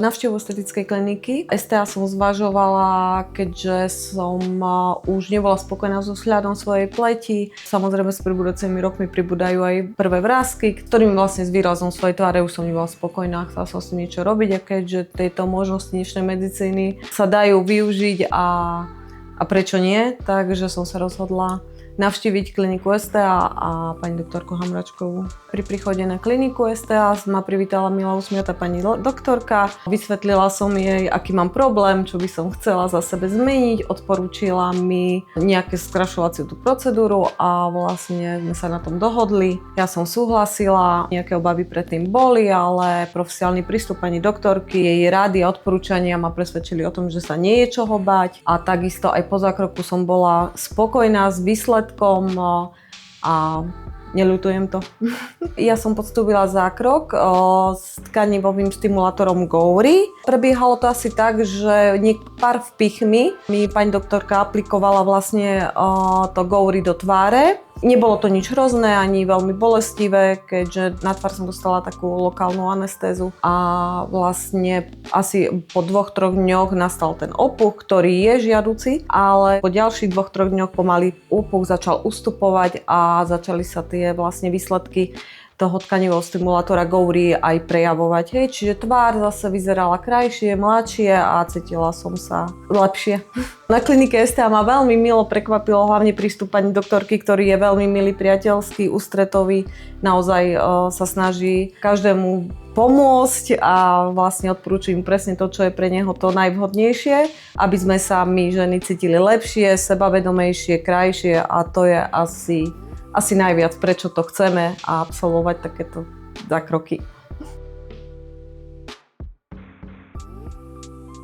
Navštevu estetickej kliniky. STA som zvažovala, keďže som už nebola spokojná so vzhľadom svojej pleti. Samozrejme s pribudúcimi rokmi pribúdajú aj prvé vrásky, ktorými vlastne s výrazom svojej tváre už som nebola spokojná, chcela som si niečo robiť, a keďže tieto možnosti dnešnej medicíny sa dajú využiť a prečo nie, takže som sa rozhodla navštíviť kliniku STA a pani doktorku Hamračkovú. Pri príchode na kliniku STA ma privítala milá usmiatá pani doktorka. Vysvetlila som jej, aký mám problém, čo by som chcela za sebe zmeniť. Odporúčila mi nejaké skrašovaciu tú procedúru a vlastne sme sa na tom dohodli. Ja som súhlasila, nejaké obavy predtým boli, ale profesionálny prístup pani doktorky, jej rady a odporúčania ma presvedčili o tom, že sa nie je čoho báť, a takisto aj po zákroku som bola spokojná s výsledkom a neľutujem to. Ja som podstúpila zákrok s tkanivovým stimulátorom Gowry. Prebiehalo to asi tak, že pár vpichmi mi pani doktorka aplikovala vlastne to Gowry do tváre. Nebolo to nič hrozné, ani veľmi bolestivé, keďže na tvár som dostala takú lokálnu anestézu a vlastne asi po 2-3 dňoch nastal ten opuch, ktorý je žiaduci, ale po ďalších 2-3 dňoch pomaly opuch začal ustupovať a začali sa tie vlastne výsledky toho tkanivého stimulátora Gowry aj prejavovať. Hej, čiže tvár zase vyzerala krajšie, mladšie a cítila som sa lepšie. Na klinike STA ma veľmi milo prekvapilo hlavne prístup pani doktorky, ktorý je veľmi milý, priateľský, ústretový. Naozaj sa snaží každému pomôcť a vlastne odporúčam presne to, čo je pre neho to najvhodnejšie, aby sme sa my ženy cítili lepšie, sebavedomejšie, krajšie, a to je asi najviac, prečo to chceme a absolvovať takéto zákroky.